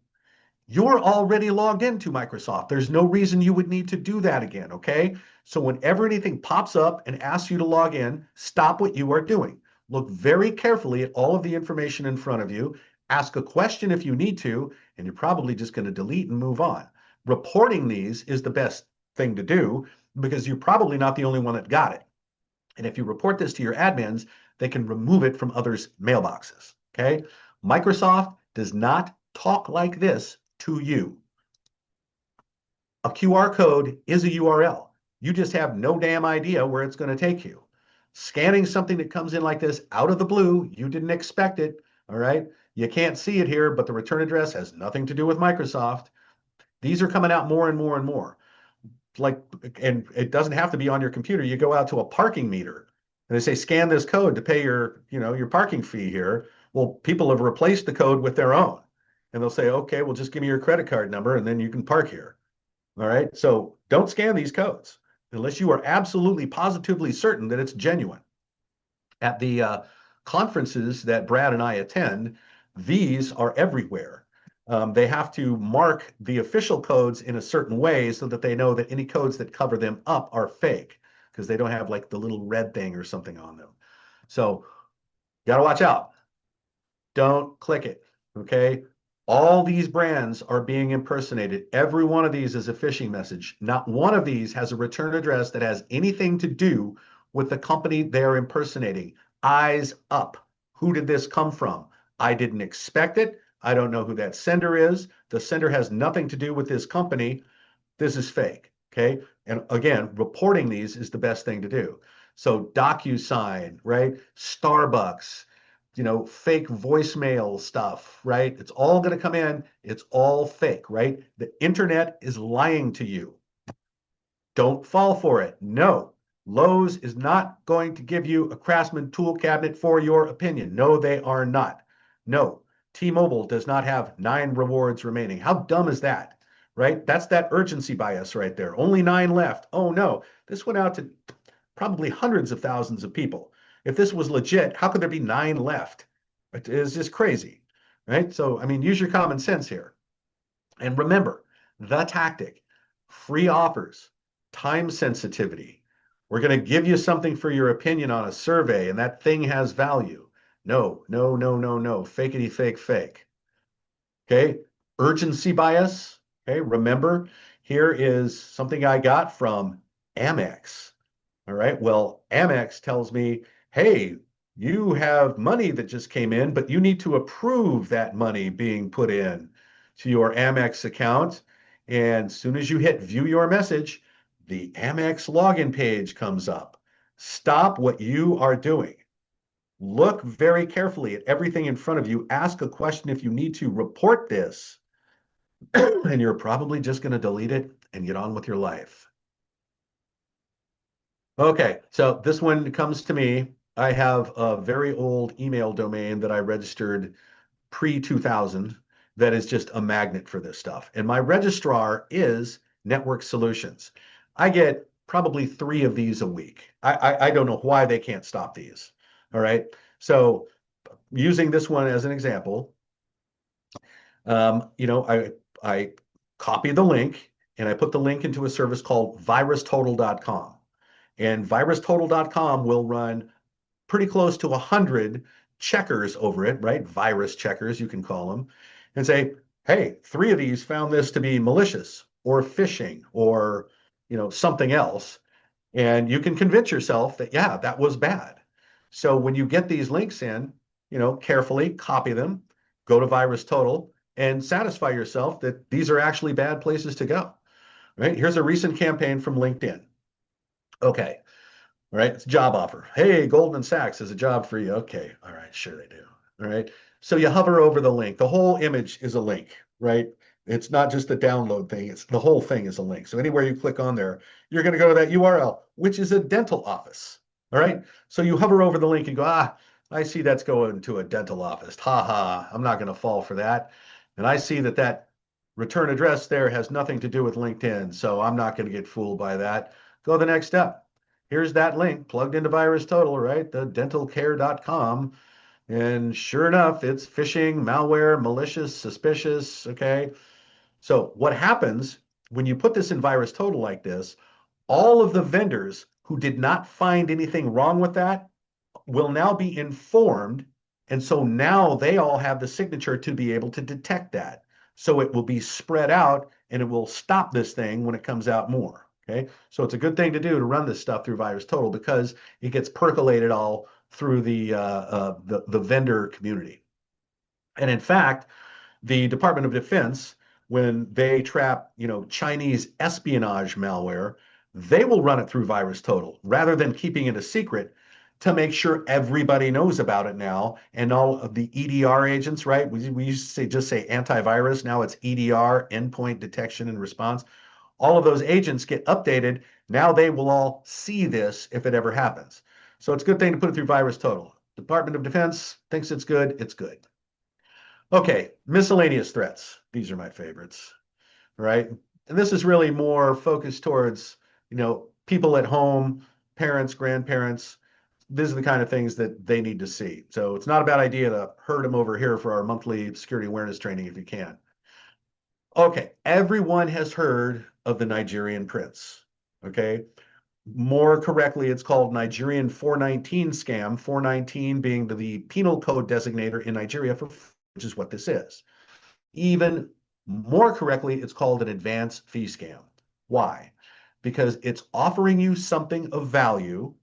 You're already logged into Microsoft. There's no reason you would need to do that again. Okay. So whenever anything pops up and asks you to log in, stop what you are doing. Look very carefully at all of the information in front of you. Ask a question if you need to, and you're probably just going to delete and move on. Reporting these is the best thing to do because you're probably not the only one that got it. And if you report this to your admins, they can remove it from others' mailboxes. Okay. Microsoft does not talk like this to you. A QR code is a URL. You just have no damn idea where it's going to take you. Scanning something that comes in like this out of the blue, you didn't expect it. All right. You can't see it here, but the return address has nothing to do with Microsoft. These are coming out more and more and more. And it doesn't have to be on your computer. You go out to a parking meter and they say, scan this code to pay your parking fee here. Well, people have replaced the code with their own. And they'll say, okay, well, just give me your credit card number and then you can park here. All right. So don't scan these codes unless you are absolutely positively certain that it's genuine. At the conferences that Brad and I attend, these are everywhere. They have to mark the official codes in a certain way so that they know that any codes that cover them up are fake because they don't have like the little red thing or something on them. So you got to watch out. Don't click it. Okay. All these brands are being impersonated. Every one of these is a phishing message. Not one of these has a return address that has anything to do with the company they're impersonating. Eyes up. Who did this come from? I didn't expect it. I don't know who that sender is. The sender has nothing to do with this company. This is fake. Okay. And again, reporting these is the best thing to do. So DocuSign, right? Starbucks, fake voicemail stuff, right? It's all going to come in. It's all fake, right? The internet is lying to you. Don't fall for it. No, Lowe's is not going to give you a Craftsman tool cabinet for your opinion. No, they are not. No, T-Mobile does not have 9 rewards remaining. How dumb is that, right? That's that urgency bias right there. Only 9 left. Oh no, this went out to probably hundreds of thousands of people. If this was legit, how could there be 9 left? It is just crazy, right? So, I mean, use your common sense here. And remember, the tactic, free offers, time sensitivity. We're going to give you something for your opinion on a survey, and that thing has value. No, no, no, no, no. Fakety fake, fake. Okay. Urgency bias. Okay. Remember, here is something I got from Amex. All right. Well, Amex tells me, hey, you have money that just came in, but you need to approve that money being put in to your Amex account. And as soon as you hit view your message, the Amex login page comes up. Stop what you are doing. Look very carefully at everything in front of you. Ask a question if you need to report this. And you're probably just going to delete it and get on with your life. Okay, so this one comes to me. I have a very old email domain that I registered pre-2000 that is just a magnet for this stuff. And my registrar is Network Solutions. I get probably 3 of these a week. I don't know why they can't stop these. All right, so using this one as an example, I copy the link and I put the link into a service called virustotal.com. And virustotal.com will run pretty close to 100 checkers over it, right? Virus checkers, you can call them, and say, hey, 3 of these found this to be malicious or phishing or, something else. And you can convince yourself that, yeah, that was bad. So when you get these links in, carefully copy them, go to VirusTotal, and satisfy yourself that these are actually bad places to go. Right? Here's a recent campaign from LinkedIn. Okay. All right. It's a job offer. Hey, Goldman Sachs has a job for you. Okay. All right. Sure they do. All right. So you hover over the link. The whole image is a link, right? It's not just a download thing. It's the whole thing is a link. So anywhere you click on there, you're going to go to that URL, which is a dental office. All right. So you hover over the link and go, I see that's going to a dental office. Ha ha. I'm not going to fall for that. And I see that return address there has nothing to do with LinkedIn. So I'm not going to get fooled by that. Go the next step. Here's that link plugged into VirusTotal, right? The dentalcare.com. And sure enough, it's phishing, malware, malicious, suspicious. Okay. So what happens when you put this in VirusTotal like this, all of the vendors who did not find anything wrong with that will now be informed. And so now they all have the signature to be able to detect that. So it will be spread out and it will stop this thing when it comes out more. Okay. So it's a good thing to do to run this stuff through VirusTotal because it gets percolated all through the vendor community. And in fact, the Department of Defense, when they trap, Chinese espionage malware, they will run it through VirusTotal rather than keeping it a secret to make sure everybody knows about it now. And all of the EDR agents, right? We used to just say antivirus. Now it's EDR, endpoint detection and response. All of those agents get updated. Now they will all see this if it ever happens. So it's a good thing to put it through VirusTotal. Department of Defense thinks it's good. It's good. Okay, miscellaneous threats. These are my favorites, right? And this is really more focused towards, people at home, parents, grandparents. These are the kind of things that they need to see. So it's not a bad idea to herd them over here for our monthly security awareness training if you can. Okay, everyone has heard of the Nigerian prince. Okay, more correctly, it's called Nigerian 419 scam, 419 being the penal code designator in Nigeria for, which is what this is. Even more correctly, it's called an advance fee scam. Why? Because it's offering you something of value,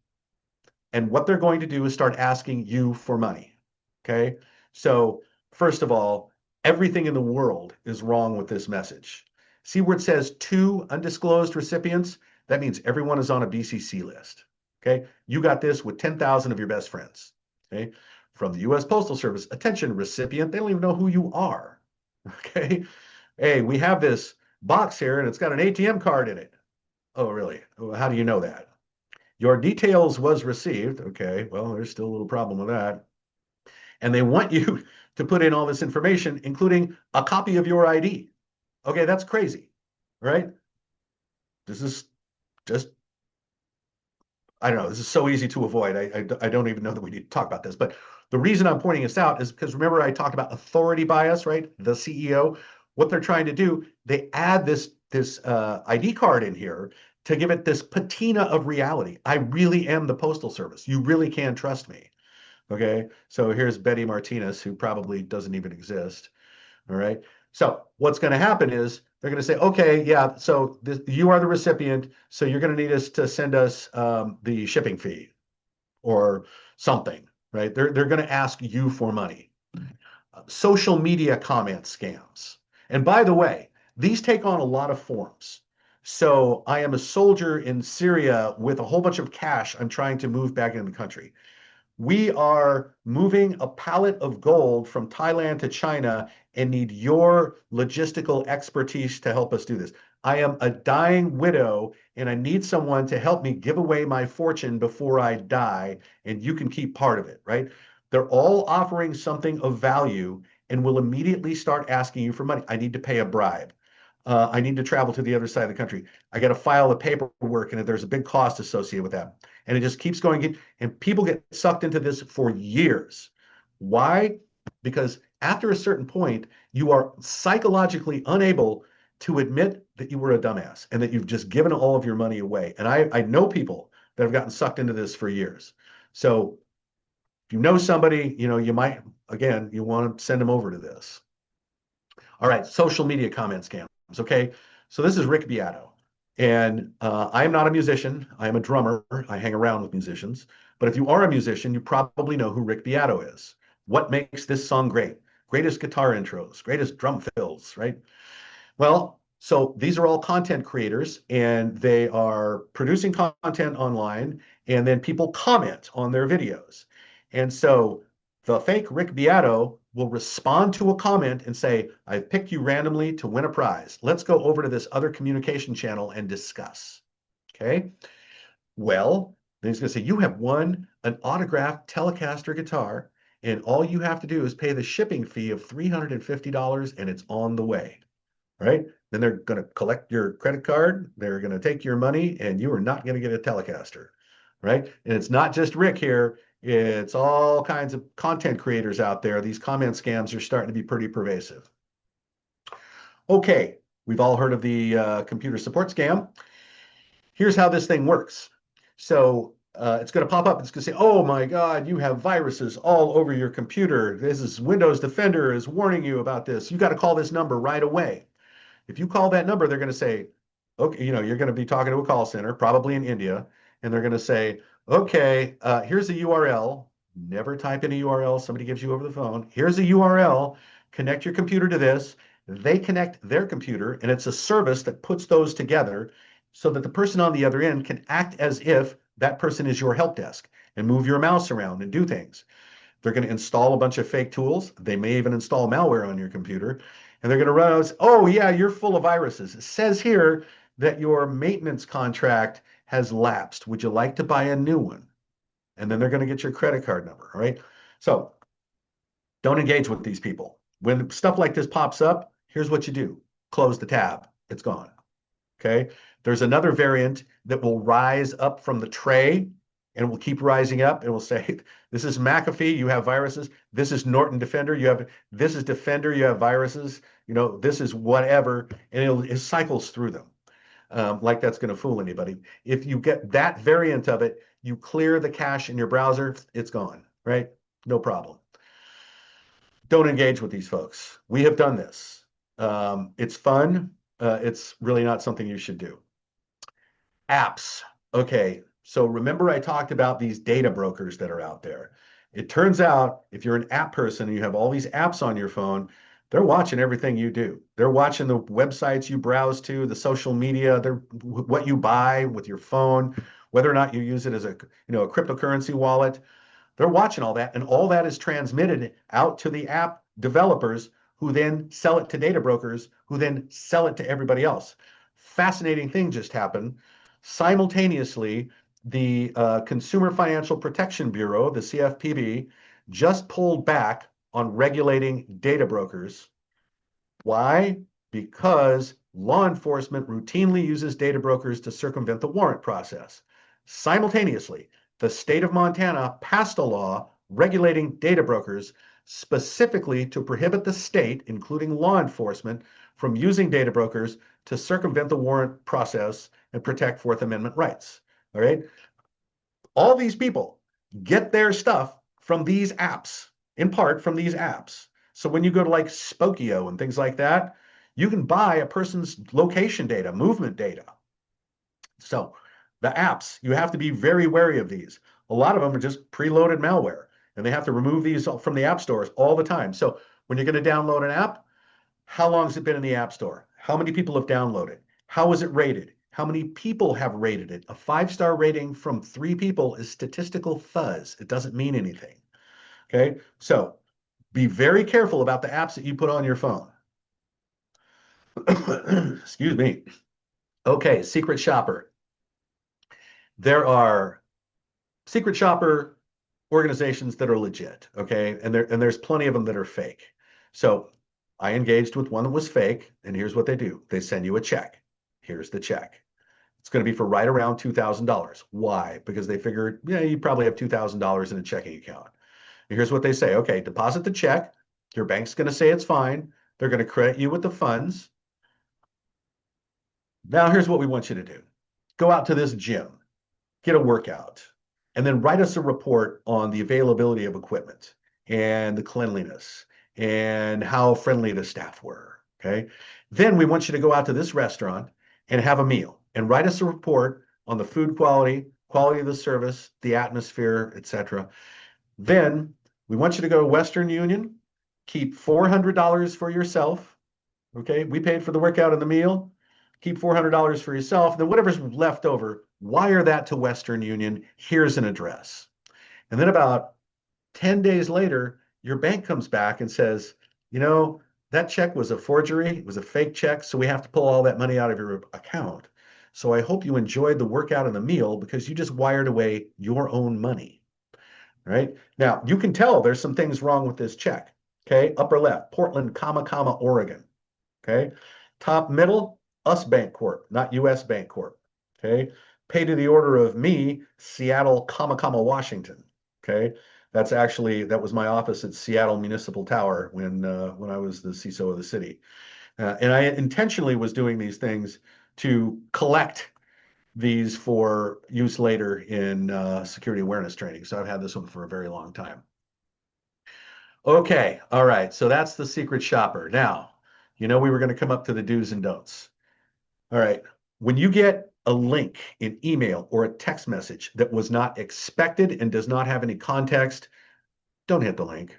and what they're going to do is start asking you for money. Okay, so first of all, everything in the world is wrong with this message. See where it says 2 undisclosed recipients? That means everyone is on a BCC list. Okay, you got this with 10,000 of your best friends. Okay, from the U.S. Postal Service, attention recipient, they don't even know who you are. Okay, hey, we have this box here and it's got an ATM card in it. Oh, really? How do you know that? Your details was received. Okay, well, there's still a little problem with that. And they want you to put in all this information, including a copy of your ID. Okay, that's crazy, right? This is just, I don't know, this is so easy to avoid. I don't even know that we need to talk about this. But the reason I'm pointing this out is because remember I talked about authority bias, right? The CEO, what they're trying to do, they add this ID card in here to give it this patina of reality. I really am the Postal Service. You really can trust me. Okay, so here's Betty Martinez, who probably doesn't even exist. All right, so what's going to happen is they're going to say, okay, yeah, so you are the recipient, so you're going to need us to send us the shipping fee or something, right? They're going to ask you for money. Social media comment scams. And by the way, these take on a lot of forms. So I am a soldier in Syria with a whole bunch of cash I'm trying to move back into the country. We are moving a pallet of gold from Thailand to China and need your logistical expertise to help us do this. I am a dying widow and I need someone to help me give away my fortune before I die, and you can keep part of it, right? They're all offering something of value and will immediately start asking you for money. I need to pay a bribe. I need to travel to the other side of the country. I got to file the paperwork, and there's a big cost associated with that. And it just keeps going, and people get sucked into this for years. Why? Because after a certain point, you are psychologically unable to admit that you were a dumbass and that you've just given all of your money away. And I know people that have gotten sucked into this for years. So if you know somebody, you might, again, you want to send them over to this. All right, social media comment scams. Okay, so this is Rick Beato. And I am not a musician. I am a drummer. I hang around with musicians. But if you are a musician, you probably know who Rick Beato is. What makes this song great? Greatest guitar intros, greatest drum fills, right? Well, so these are all content creators and they are producing content online and then people comment on their videos. And so the fake Rick Beato will respond to a comment and say, I've picked you randomly to win a prize. Let's go over to this other communication channel and discuss. Okay. Well, then he's going to say, you have won an autographed Telecaster guitar, and all you have to do is pay the shipping fee of $350 and it's on the way. Right? Then they're going to collect your credit card. They're going to take your money, and you are not going to get a Telecaster. Right? And it's not just Rick here. It's all kinds of content creators out there. These comment scams are starting to be pretty pervasive. Okay, we've all heard of the computer support scam. Here's how this thing works. So it's going to pop up. It's going to say, oh my God, you have viruses all over your computer. This is Windows Defender is warning you about this. You got to call this number right away. If you call that number, they're going to say, okay, you're going to be talking to a call center, probably in India, and they're going to say, okay, here's a URL. Never type in a URL somebody gives you over the phone. Here's a URL. Connect your computer to this. They connect their computer, and it's a service that puts those together so that the person on the other end can act as if that person is your help desk and move your mouse around and do things. They're going to install a bunch of fake tools. They may even install malware on your computer. And they're going to run out, oh, yeah, you're full of viruses. It says here that your maintenance contract has lapsed. Would you like to buy a new one? And then they're going to get your credit card number, all right? So don't engage with these people. When stuff like this pops up, here's what you do. Close the tab. It's gone, okay? There's another variant that will rise up from the tray and it will keep rising up. It will say, this is McAfee, you have viruses. This is Norton Defender, this is Defender, you have viruses. This is whatever, and it cycles through them. Like that's going to fool anybody. If you get that variant of it, you clear the cache in your browser, it's gone, right? No problem. Don't engage with these folks. We have done this. It's fun. It's really not something you should do. Apps. Okay, so remember I talked about these data brokers that are out there. It turns out if you're an app person and you have all these apps on your phone, they're watching everything you do. They're watching the websites you browse to, the social media, what you buy with your phone, whether or not you use it as a cryptocurrency wallet. They're watching all that, and all that is transmitted out to the app developers who then sell it to data brokers who then sell it to everybody else. Fascinating thing just happened. Simultaneously, the Consumer Financial Protection Bureau, the CFPB, just pulled back on regulating data brokers. Why? Because law enforcement routinely uses data brokers to circumvent the warrant process. Simultaneously, the state of Montana passed a law regulating data brokers specifically to prohibit the state, including law enforcement, from using data brokers to circumvent the warrant process and protect Fourth Amendment rights. All right. All these people get their stuff from these apps, in part from these apps. So when you go to like Spokio and things like that, you can buy a person's location data, movement data. So the apps, you have to be very wary of these. A lot of them are just preloaded malware, and they have to remove these from the app stores all the time. So when you're going to download an app, how long has it been in the App Store? How many people have downloaded? How is it rated? How many people have rated it? A 5-star rating from 3 people is statistical fuzz. It doesn't mean anything. Okay, so be very careful about the apps that you put on your phone. Excuse me. Okay, Secret Shopper. There are Secret Shopper organizations that are legit, okay? And there's plenty of them that are fake. So I engaged with one that was fake, and here's what they do. They send you a check. Here's the check. It's going to be for right around $2,000. Why? Because they figured, yeah, you probably have $2,000 in a checking account. And here's what they say. Okay, deposit the check. Your bank's going to say it's fine. They're going to credit you with the funds. Now, here's what we want you to do. Go out to this gym, get a workout, and then write us a report on the availability of equipment and the cleanliness and how friendly the staff were, okay? Then we want you to go out to this restaurant and have a meal and write us a report on the food quality, quality of the service, the atmosphere, etc. Then we want you to go to Western Union, keep $400 for yourself. Okay, we paid for the workout and the meal. Keep $400 for yourself. Then whatever's left over, wire that to Western Union. Here's an address. And then about 10 days later, your bank comes back and says, you know, that check was a forgery. It was a fake check. So we have to pull all that money out of your account. So I hope you enjoyed the workout and the meal because you just wired away your own money. Right? Now, you can tell there's some things wrong with this check. Okay, upper left, Portland, Oregon. Okay, top middle, Us Bank Corp, not US Bank Corp. Okay, pay to the order of me, Seattle, Washington. Okay, that was my office at Seattle Municipal Tower when I was the CISO of the city, and I intentionally was doing these things to collect these for use later in security awareness training. So I've had this one for a very long time. Okay, all right. So that's the secret shopper. Now, we were going to come up to the do's and don'ts. All right. When you get a link in email or a text message that was not expected and does not have any context, don't hit the link.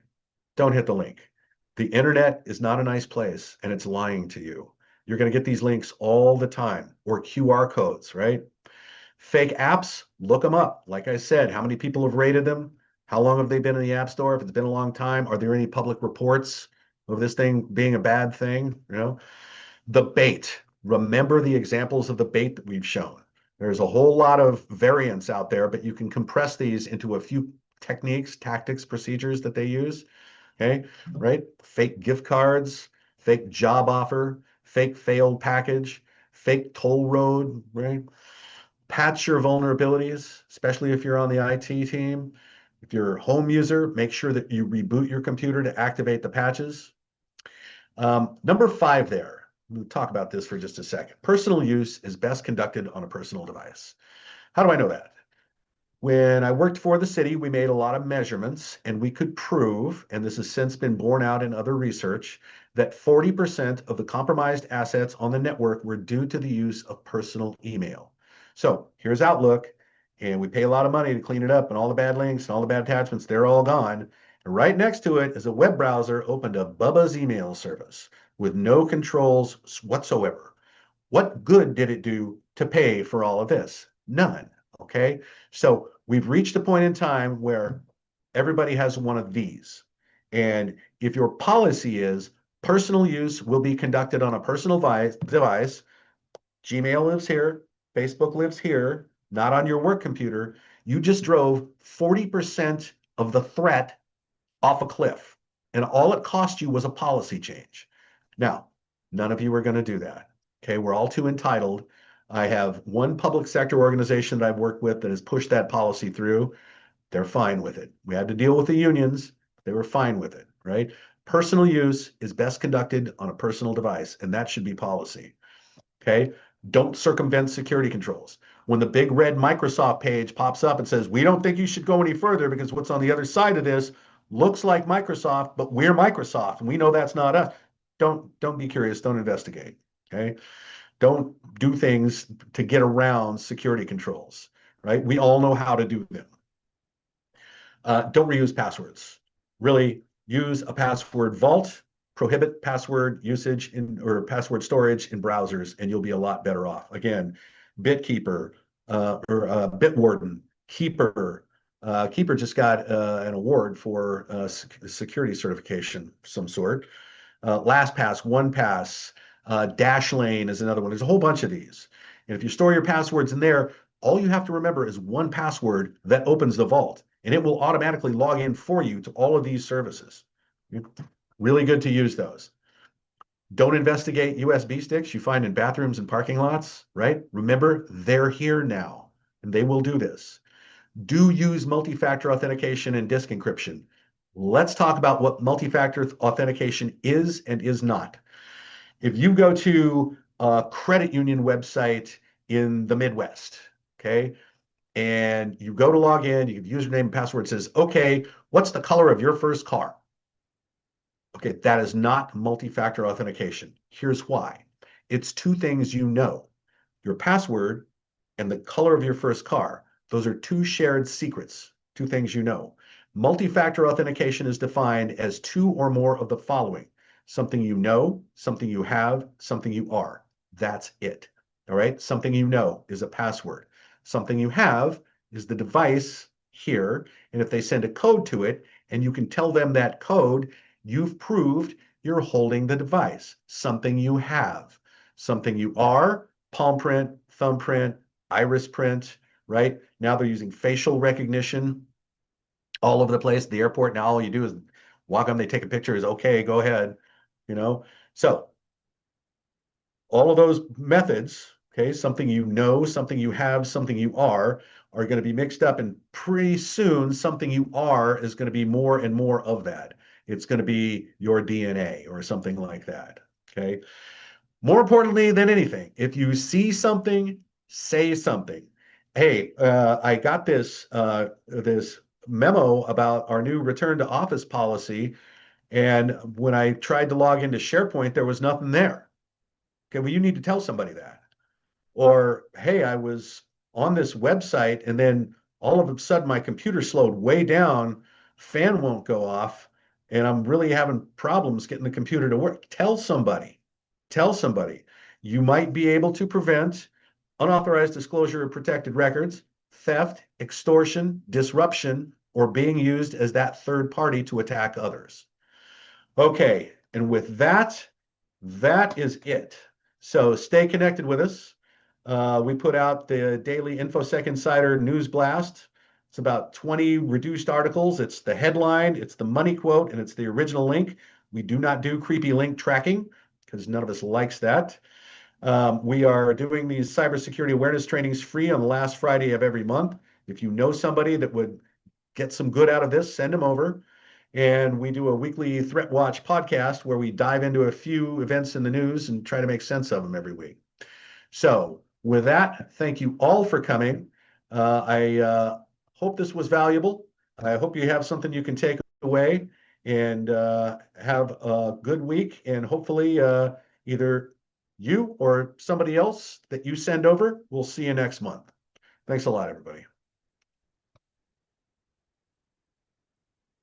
Don't hit the link. The internet is not a nice place and it's lying to you. You're going to get these links all the time, or QR codes, right? Fake apps, look them up. Like I said, how many people have rated them? How long have they been in the App Store? If it's been a long time, are there any public reports of this thing being a bad thing? The bait. Remember the examples of the bait that we've shown. There's a whole lot of variants out there, but you can compress these into a few techniques, tactics, procedures that they use. Okay, right? Fake gift cards, fake job offer, fake failed package, fake toll road, right? Patch your vulnerabilities, especially if you're on the IT team. If you're a home user, make sure that you reboot your computer to activate the patches. Number 5 there, we'll talk about this for just a second. Personal use is best conducted on a personal device. How do I know that? When I worked for the city, we made a lot of measurements and we could prove, and this has since been borne out in other research, that 40% of the compromised assets on the network were due to the use of personal email. So here's Outlook, and we pay a lot of money to clean it up, and all the bad links and all the bad attachments, they're all gone. And right next to it is a web browser opened to Bubba's email service with no controls whatsoever. What good did it do to pay for all of this? None. Okay, so we've reached a point in time where everybody has one of these. And if your policy is personal use will be conducted on a personal device, Gmail lives here, Facebook lives here, not on your work computer, you just drove 40% of the threat off a cliff. And all it cost you was a policy change. Now, none of you are going to do that. Okay, we're all too entitled. I have one public sector organization that I've worked with that has pushed that policy through. They're fine with it. We had to deal with the unions. They were fine with it, right? Personal use is best conducted on a personal device, and that should be policy. Okay? Don't circumvent security controls. When the big red Microsoft page pops up and says, we don't think you should go any further because what's on the other side of this looks like Microsoft, but we're Microsoft, and we know that's not us. Don't be curious. Don't investigate. Okay? Don't do things to get around security controls, right? We all know how to do them. Don't reuse passwords. Really use a password vault, prohibit password usage or password storage in browsers, and you'll be a lot better off. Again, BitKeeper or Bitwarden, Keeper. Keeper just got an award for security certification of some sort. LastPass, OnePass, Dashlane is another one. There's a whole bunch of these. And if you store your passwords in there, all you have to remember is one password that opens the vault, and it will automatically log in for you to all of these services. Really good to use those. Don't investigate USB sticks you find in bathrooms and parking lots, right? Remember, they're here now, and they will do this. Do use multi-factor authentication and disk encryption. Let's talk about what multi-factor authentication is and is not. If you go to a credit union website in the Midwest, okay, and you go to log in, you give username and password, says, okay, what's the color of your first car? Okay, that is not multi-factor authentication. Here's why. It's two things you know. your password, and the color of your first car. Those are two shared secrets, two things you know. Multi-factor authentication is defined as two or more of the following: something you know, something you have, something you are. That's it. All right. Something you know is a password. Something you have is the device here. And if they send a code to it and you can tell them that code, you've proved you're holding the device. Something you have. Something you are: palm print, thumbprint, iris print, right? Now they're using facial recognition all over the place. At the airport now, all you do is walk them, they take a picture, is okay, go ahead, you know? So all of those methods, okay, something you know, something you have, something you are going to be mixed up, and pretty soon something you are is going to be more and more of that. It's going to be your DNA or something like that, okay? More importantly than anything, if you see something, say something. Hey, I got this memo about our new return to office policy, and when I tried to log into SharePoint, there was nothing there. Okay, well, you need to tell somebody that. Or, hey, I was on this website and then all of a sudden my computer slowed way down, fan won't go off, and I'm really having problems getting the computer to work. Tell somebody. Tell somebody. You might be able to prevent unauthorized disclosure of protected records, theft, extortion, disruption, or being used as that third party to attack others. Okay, and with that, that is it. So stay connected with us. We put out the daily InfoSec Insider News Blast. It's about 20 reduced articles. It's the headline, it's the money quote, and it's the original link. We do not do creepy link tracking because none of us likes that. We are doing these cybersecurity awareness trainings free on the last Friday of every month. If you know somebody that would get some good out of this, send them over. And we do a weekly Threat Watch podcast where we dive into a few events in the news and try to make sense of them every week. So with that, thank you all for coming. I hope this was valuable. I hope you have something you can take away, and have a good week. And hopefully either you or somebody else that you send over, we'll see you next month. Thanks a lot, everybody.